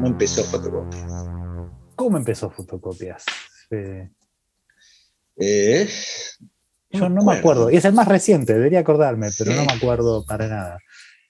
cómo empezó Fotocopias. ¿Cómo empezó Fotocopias? Eh, Eh, yo no me acuerdo. Y es el más reciente, debería acordarme, pero no Sí. me acuerdo para nada.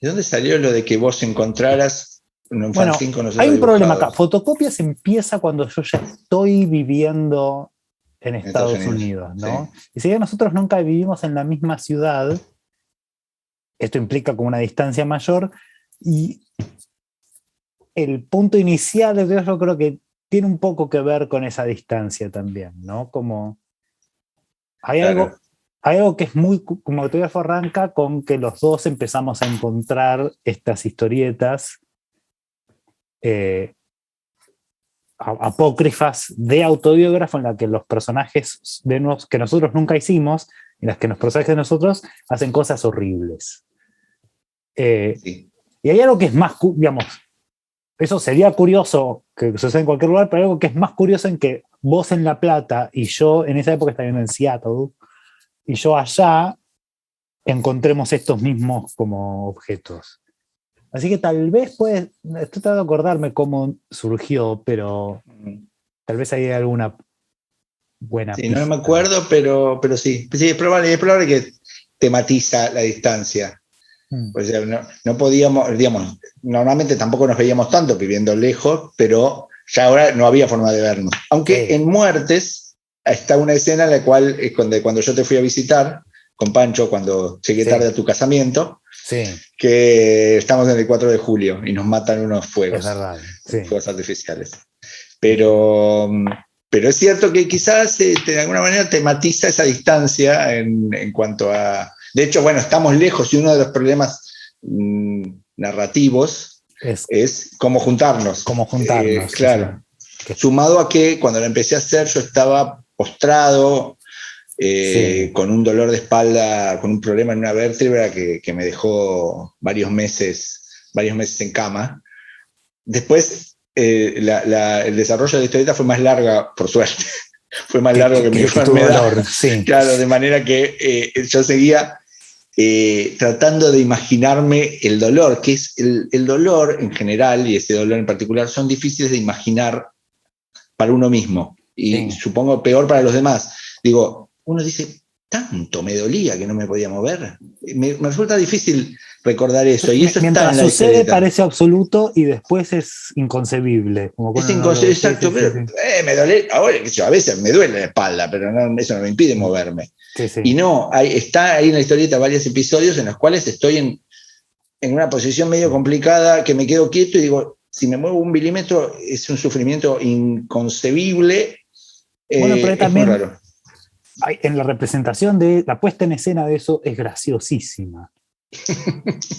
¿De dónde salió lo de que vos encontraras un Bueno, fanzine con hay nosotros un problema acá. dibujados Fotocopias empieza cuando yo ya estoy viviendo en en Estados Estados Unidos? Unidos, Sí. ¿no? Y si bien nosotros nunca vivimos en la misma ciudad, esto implica como una distancia mayor, y el punto inicial de yo creo que tiene un poco que ver con esa distancia también, ¿no? Como hay Claro. algo que es muy, como autógrafo arranca con que los dos empezamos a encontrar estas historietas apócrifas de autobiógrafo en la que los personajes que nosotros nunca hicimos, en las que los personajes de nosotros hacen cosas horribles. Sí. Y hay algo que es más, digamos, eso sería curioso que suceda en cualquier lugar, pero hay algo que es más curioso en que vos en La Plata y yo en esa época estaba viviendo en Seattle y yo allá encontremos estos mismos como objetos. Así que tal vez estoy tratando de acordarme cómo surgió, pero tal vez hay alguna buena Sí, no pista. me acuerdo, pero sí. Sí, es probable que tematiza la distancia. O sea, no podíamos, digamos, normalmente tampoco nos veíamos tanto viviendo lejos, pero ya ahora no había forma de vernos. Aunque Sí. en Muertes está una escena en la cual es cuando yo te fui a visitar con Pancho, cuando llegué tarde Sí, a tu casamiento, sí, que estamos en el 4 de julio y nos matan unos es fuegos, verdad. Sí, fuegos artificiales. sí. Pero es cierto que quizás de alguna manera tematiza esa distancia en cuanto a... De hecho, bueno, estamos lejos y uno de los problemas narrativos Es es cómo juntarnos. como juntarnos. Claro. Que, Sumado a que cuando lo empecé a hacer yo estaba postrado, sí. con un dolor de espalda, con un problema en una vértebra que me dejó varios meses en cama. Después, el desarrollo de la historieta fue más larga, por suerte. Fue más largo que mi Que tu enfermedad. dolor, sí. Claro, de manera que yo seguía tratando de imaginarme el dolor, que es el dolor en general, y ese dolor en particular, son difíciles de imaginar para uno mismo. Y Sí. supongo peor para los demás. Digo, uno dice, tanto me dolía que no me podía mover. Me resulta difícil recordar eso, y eso está Mientras en la sucede historieta. parece absoluto y después es inconcebible. Como que Es uno no lo... Sí, exacto, sí, sí, pero sí. me duele, ahora, a veces me duele la espalda, pero no, eso no me impide moverme. Sí, sí. Y no, está ahí en la historieta varios episodios en los cuales estoy en una posición medio complicada, que me quedo quieto y digo, si me muevo un milímetro es un sufrimiento inconcebible, Bueno, pero es muy también raro. en la representación de la puesta en escena de eso es graciosísima.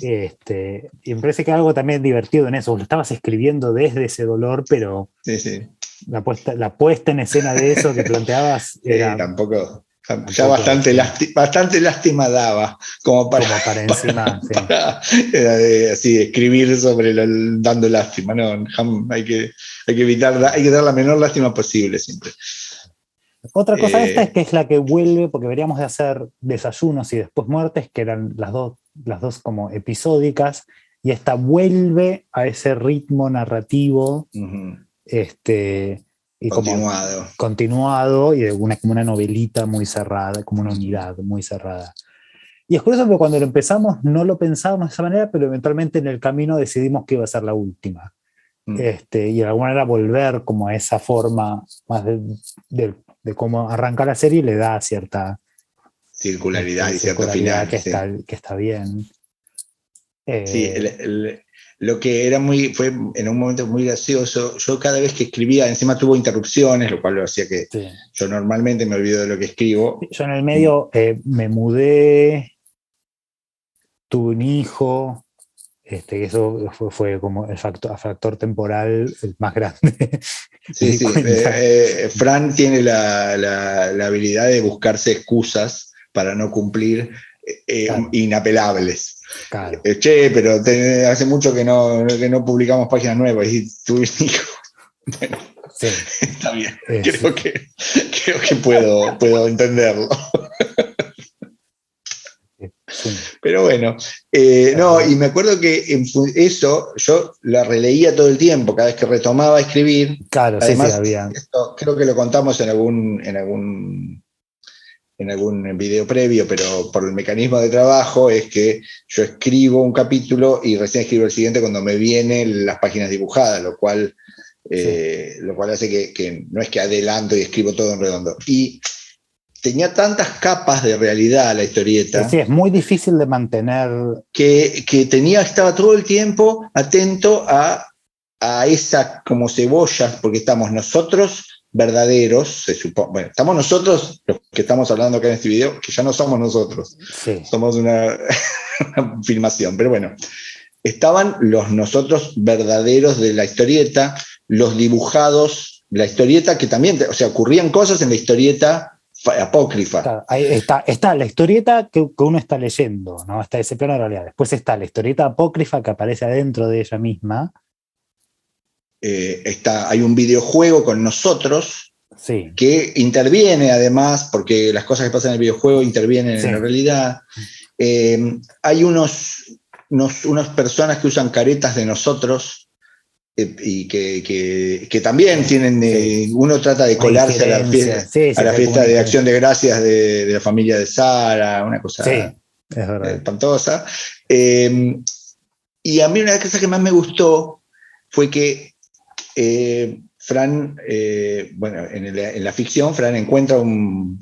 Y me parece que hay algo también divertido en eso. Lo estabas escribiendo desde ese dolor, pero Sí, sí. la puesta en escena de eso que planteabas era Tampoco, ya tampoco bastante lástima daba, como para, como para encima. Sí. para así, escribir sobre dando lástima. No, hay que evitar, hay que dar la menor lástima posible siempre. Otra cosa esta es Eh, que es la que vuelve, porque deberíamos de hacer desayunos y después muertes, que eran las dos como episódicas, y esta vuelve a ese ritmo narrativo y como Continuado. continuado y como una novelita muy cerrada, como una unidad muy cerrada. Y es curioso porque cuando lo empezamos no lo pensábamos de esa manera, pero eventualmente en el camino decidimos que iba a ser la última. Y de alguna manera volver como a esa forma más de cómo arrancar la serie le da cierta Circularidad y cierto circularidad final, sí. que está bien. Sí, Eh, lo que era fue en un momento muy gracioso. Yo cada vez que escribía, encima tuvo interrupciones, lo cual lo hacía que sí. yo normalmente me olvido de lo que escribo. Yo en el medio me mudé, tuve un hijo, eso fue como el factor temporal el más grande. Me Sí, di sí. cuenta. Fran tiene la habilidad de buscarse excusas para no cumplir, Claro, inapelables. claro. Che, pero hace mucho que no publicamos páginas nuevas y tu hijo. Bueno, Sí. está bien. Sí. Creo que puedo entenderlo. Sí. Pero bueno, no, y me acuerdo que eso yo la releía todo el tiempo, cada vez que retomaba a escribir. Claro, sí, Además, había. esto creo que lo contamos en algún video previo, pero por el mecanismo de trabajo es que yo escribo un capítulo y recién escribo el siguiente cuando me vienen las páginas dibujadas, lo cual hace que no es que adelanto y escribo todo en redondo. Y tenía tantas capas de realidad la historieta. Sí, es muy difícil de mantener. Que estaba todo el tiempo atento a esa como cebollas, porque estamos nosotros verdaderos, se supone, bueno, estamos nosotros, los que estamos hablando acá en este video, que ya no somos nosotros, Sí. somos una filmación, pero bueno, estaban los nosotros verdaderos de la historieta, los dibujados, la historieta que también, o sea, ocurrían cosas en la historieta apócrifa. Claro, ahí está la historieta que uno está leyendo, ¿no? Está ese plano de realidad. Después está la historieta apócrifa que aparece adentro de ella misma. Hay un videojuego con nosotros, sí, que interviene además, porque las cosas que pasan en el videojuego intervienen en la realidad. Hay unas personas que usan caretas de nosotros y que también tienen, uno trata de colarse a la fiesta de Acción de Gracias de la familia de Sara, una cosa espantosa. Y a mí una de las cosas que más me gustó fue que Fran, en la ficción, Fran encuentra un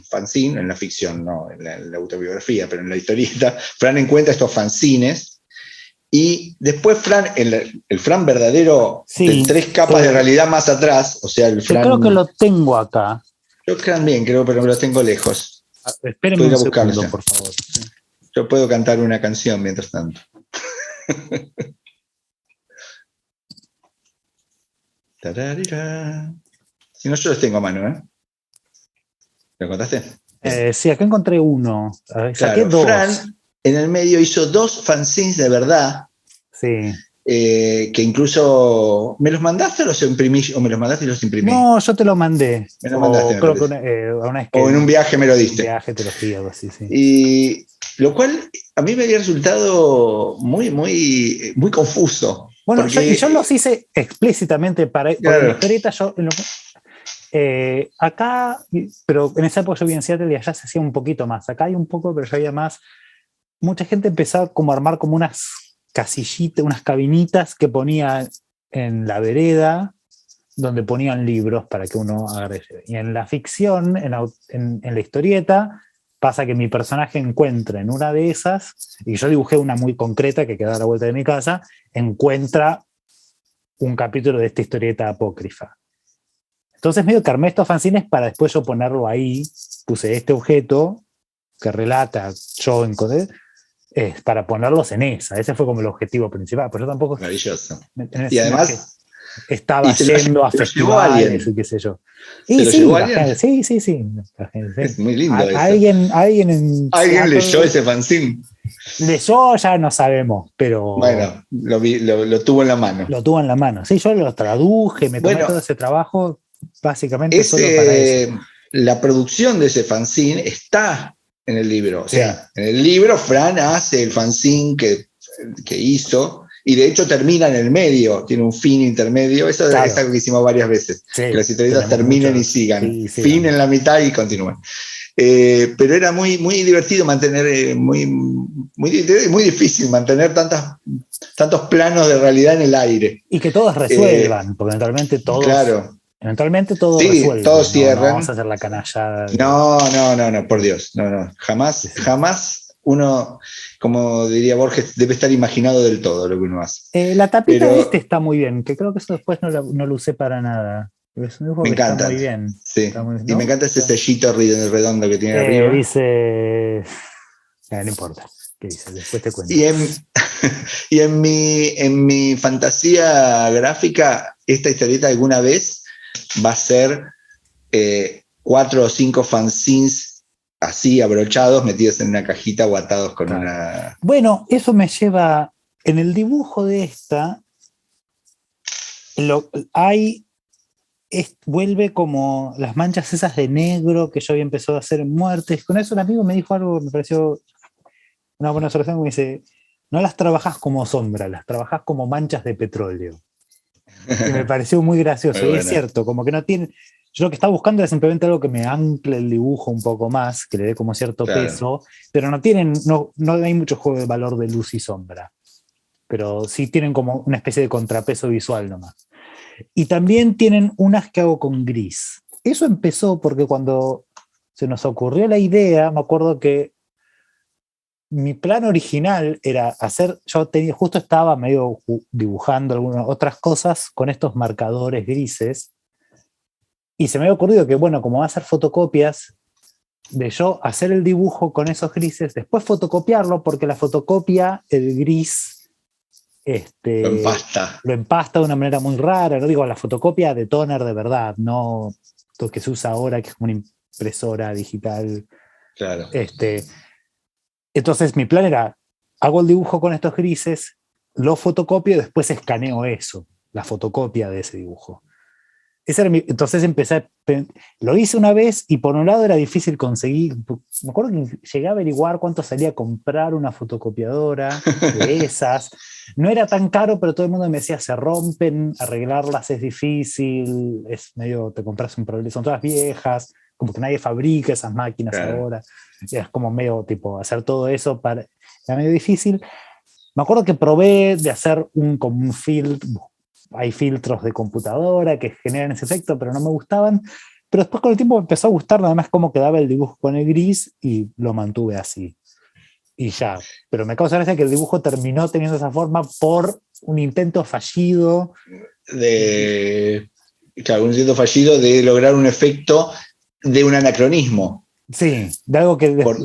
fanzine, en la ficción, no en la autobiografía, pero en la historieta, Fran encuentra estos fanzines y después Fran, el Fran verdadero, de 3 capas de realidad más atrás, o sea, el Fran... Yo creo que lo tengo acá. Yo también creo, pero me lo tengo lejos. Espérenme un segundo, por favor. Yo puedo cantar una canción mientras tanto. Si no, yo los tengo a mano, ¿eh? ¿Lo contaste? Sí, acá encontré uno. Saqué claro, 2. Fran en el medio hizo 2 fanzines de verdad. Sí. Que incluso. ¿Me los mandaste o los imprimí? ¿O me los mandaste y los imprimí? No, yo te lo mandé. Me los mandaste. Creo que una vez que o en un viaje me lo diste. En un viaje te lo di, algo así, sí. Y lo cual a mí me había resultado muy, muy, muy confuso. Bueno, porque, yo los hice explícitamente para. Porque la historieta yo. Acá, pero en esa época yo vi en Seattle y allá se hacía un poquito más. Acá hay un poco, pero ya había más. Mucha gente empezaba como a armar como unas casillitas, unas cabinitas que ponía en la vereda, donde ponían libros para que uno agarre. Y en la ficción, en la historieta, pasa que mi personaje encuentra en una de esas, y yo dibujé una muy concreta que queda a la vuelta de mi casa, encuentra un capítulo de esta historieta apócrifa. Entonces medio que armé estos fanzines para después yo ponerlo ahí, puse este objeto que relata, yo encontré, para ponerlos en ese fue como el objetivo principal, pero yo tampoco... Maravilloso. Y además... Estaba yendo a festivales y qué sé yo. Y ¿se lo llevó alguien? Sí. Es muy lindo eso. ¿Alguien leyó ese fanzine? Leyó, ya no sabemos, pero... Bueno, lo tuvo en la mano. Lo tuvo en la mano. Sí, yo lo traduje, me tomé todo ese trabajo básicamente solo para eso. La producción de ese fanzine está en el libro. O sea, en el libro Fran hace el fanzine que hizo. Y de hecho termina en el medio, tiene un fin intermedio. Eso es algo que hicimos varias veces. Que las historietas terminen y sigan. Fin en la mitad y continúen. Pero era muy, muy divertido mantener, muy difícil mantener tantos planos de realidad en el aire. Y que todos resuelvan, porque eventualmente todos. Claro. Eventualmente todos resuelven. Todos cierran. No vamos a hacer la canallada. No, por Dios. No. Jamás uno, como diría Borges, debe estar imaginado del todo lo que uno hace. La tapita de este está muy bien, que creo que eso después no lo usé para nada. Me encanta. Está muy bien. Sí. Está muy, ¿no? Y me encanta ese sellito redondo que tiene arriba. Dice... no importa. ¿Qué dice? Después te cuento. Y en mi fantasía gráfica, esta historieta alguna vez va a ser 4 o 5 fanzines así abrochados, metidos en una cajita o atados con una... Bueno, eso me lleva... En el dibujo de esta, vuelve como las manchas esas de negro que yo había empezado a hacer en Muertes. Con eso un amigo me dijo algo que me pareció una buena observación, me dice, no las trabajás como sombra, las trabajás como manchas de petróleo. Y me pareció muy gracioso. Muy Y es buena. cierto, como que no tiene. Yo lo que estaba buscando era simplemente algo que me ancle el dibujo un poco más, que le dé como cierto Claro. peso, pero no tienen, no hay mucho juego de valor de luz y sombra. Pero sí tienen como una especie de contrapeso visual nomás. Y también tienen unas que hago con gris. Eso empezó porque cuando se nos ocurrió la idea, me acuerdo que mi plan original era hacer, yo tenía, justo estaba medio dibujando algunas otras cosas con estos marcadores grises, y se me había ocurrido que, bueno, como va a ser fotocopias, de yo hacer el dibujo con esos grises, después fotocopiarlo, porque la fotocopia, el gris, En pasta. lo empasta de una manera muy rara, no digo la fotocopia de toner de verdad, no lo que se usa ahora, que es como una impresora digital. Claro. Entonces mi plan era, hago el dibujo con estos grises, lo fotocopio y después escaneo eso, la fotocopia de ese dibujo. Entonces empecé, lo hice una vez y por un lado era difícil conseguir, me acuerdo que llegué a averiguar cuánto salía comprar una fotocopiadora de esas. No era tan caro, pero todo el mundo me decía, se rompen, arreglarlas es difícil, es medio, te compras un problema, son todas viejas, como que nadie fabrica esas máquinas Claro. ahora. Es como medio tipo, hacer todo eso era medio difícil. Me acuerdo que probé de hacer como un hay filtros de computadora que generan ese efecto, pero no me gustaban. Pero después con el tiempo me empezó a gustar nada más cómo quedaba el dibujo con el gris y lo mantuve así. Y ya. Pero me causa gracia que el dibujo terminó teniendo esa forma por un intento fallido. Claro, un intento fallido de lograr un efecto de un anacronismo. Sí, de algo que Por,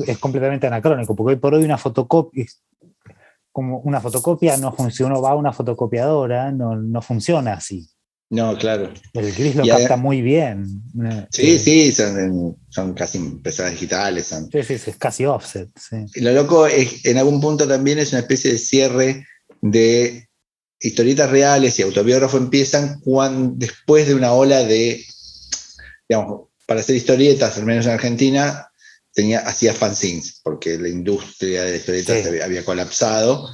es completamente anacrónico, porque hoy por hoy una fotocopia, como una fotocopia no funciona, uno va a una fotocopiadora, no funciona así. no, claro. El gris lo Y capta muy bien. sí, sí, son casi impresoras digitales. Sí, sí, sí, es casi offset. Sí. Y lo loco es, en algún punto también es una especie de cierre de historietas reales y autobiógrafos empiezan después de una ola de, digamos, para hacer historietas, al menos en Argentina, hacía fanzines, porque la industria de historietas Sí. había colapsado,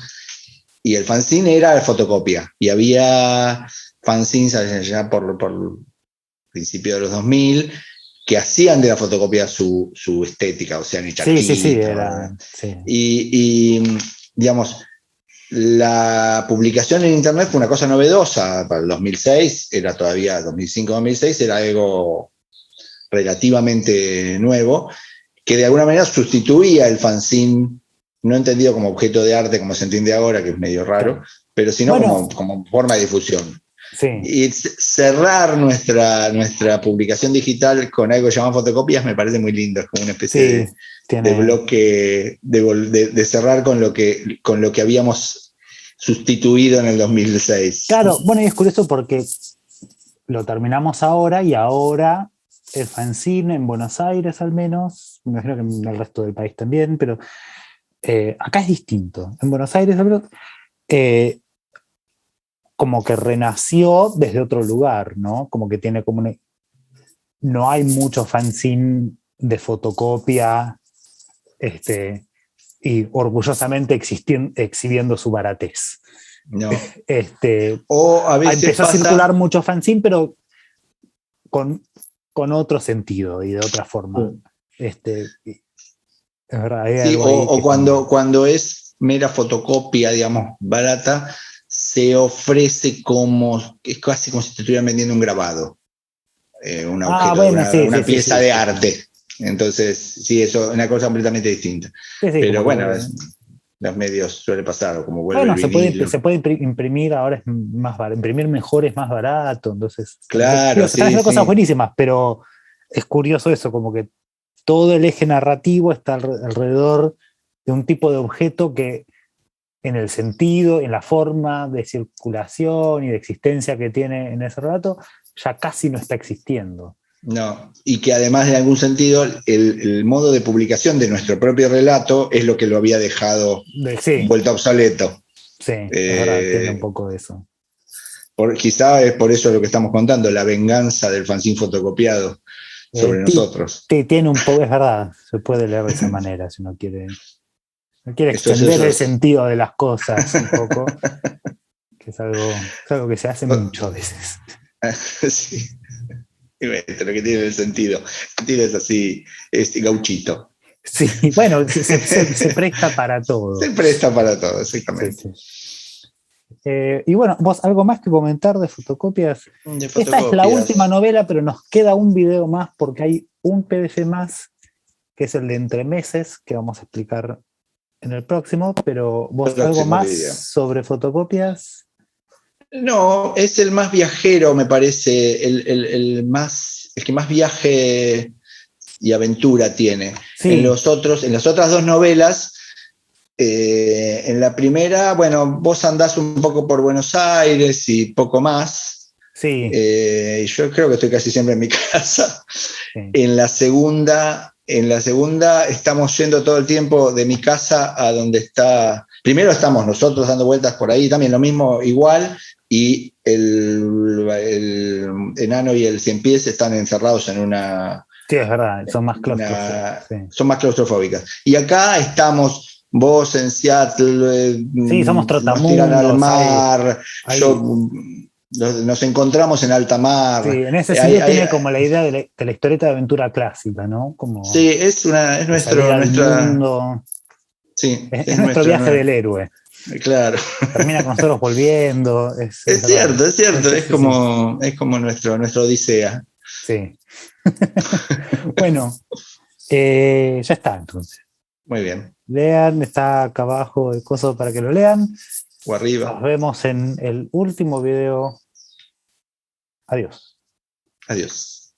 y el fanzine era la fotocopia, y había fanzines allá por principio de los 2000 que hacían de la fotocopia su estética, o sea, ni Sí, sí, sí, charquitos. sí. Y, digamos, la publicación en Internet fue una cosa novedosa para el 2006, era todavía 2005-2006, era algo relativamente nuevo, que de alguna manera sustituía el fanzine, no entendido como objeto de arte como se entiende ahora, que es medio raro, Claro. pero sino Bueno, como forma de difusión. sí, Y cerrar nuestra publicación digital con algo llamado fotocopias me parece muy lindo, es como una especie sí, de tiene. bloque, de cerrar con lo que habíamos sustituido en el 2006. Claro, bueno, y es curioso porque lo terminamos ahora y ahora el fanzine en Buenos Aires al menos, me imagino que en el resto del país también, pero acá es distinto. En Buenos Aires al menos, como que renació desde otro lugar, ¿no? Como que tiene como no hay mucho fanzine de fotocopia, y orgullosamente exhibiendo su baratez. No. Este, O a veces empezó a pasa. circular mucho fanzine, pero con, con otro sentido y de otra forma. Es verdad, hay Sí, algo ahí o que también. cuando es mera fotocopia, digamos, barata, se ofrece como, es casi como si te estuvieran vendiendo un grabado, un Ah, objeto, bueno, sí, sí, una sí, pieza sí, de sí. arte. Entonces, sí, eso es una cosa completamente distinta. Sí, sí, Pero como que. bueno, los medios suele pasar, o como vuelve el Bueno, vinilo. se puede imprimir ahora es más barato, imprimir mejor es más barato, entonces, Claro, digo, se están sí, haciendo cosas sí. buenísimas, pero es curioso eso, como que todo el eje narrativo está alrededor de un tipo de objeto que en el sentido, en la forma de circulación y de existencia que tiene en ese relato, ya casi no está existiendo. No, y que además en algún sentido el modo de publicación de nuestro propio relato es lo que lo había dejado Sí, vuelto obsoleto. sí, es verdad, tiene un Eh, poco de eso. Quizá es por eso lo que estamos contando, la venganza del fanzine fotocopiado sobre nosotros. Tiene un poco, es verdad, se puede leer de esa manera si uno quiere. Quiere Esto es extender eso. el sentido de las cosas un poco, que es algo que se hace mucho a veces. Sí. Y bueno, lo que tiene el sentido. El sentido es así, es gauchito. Sí, bueno, se presta para todo. Se presta para todo, Sí, exactamente. sí. Y bueno, vos, algo más que comentar de Fotocopias. De Esta es la fotocopias. última novela, pero nos queda un video más porque hay un PDF más, que es el de Entre Meses, que vamos a explicar en el próximo, pero vos, algo Próximo más video. sobre Fotocopias. No, es el más viajero, me parece, el que más viaje y aventura tiene. Sí. En las otras dos novelas, en la primera, bueno, vos andás un poco por Buenos Aires y poco más. Sí. Yo creo que estoy casi siempre en mi casa. Sí. En la segunda estamos yendo todo el tiempo de mi casa a donde está. Primero estamos nosotros dando vueltas por ahí, también lo mismo, igual, y el enano y el cien pies están encerrados en una. Sí, es verdad, son más claustrofóbicas. Sí. Son más claustrofóbicas. Y acá estamos, vos en Seattle, sí, somos nos tiran al mar, hay, nos encontramos en alta mar. Sí, en ese sentido tiene como la idea de la historieta de aventura clásica, ¿no? Como sí, es nuestra. Mundo. Sí, es nuestro viaje del héroe. Claro. Termina con nosotros volviendo. Es cierto. Es como nuestra odisea. Sí. Bueno, ya está entonces. Muy bien. Lean, está acá abajo el coso para que lo lean. O arriba. Nos vemos en el último video. Adiós. Adiós.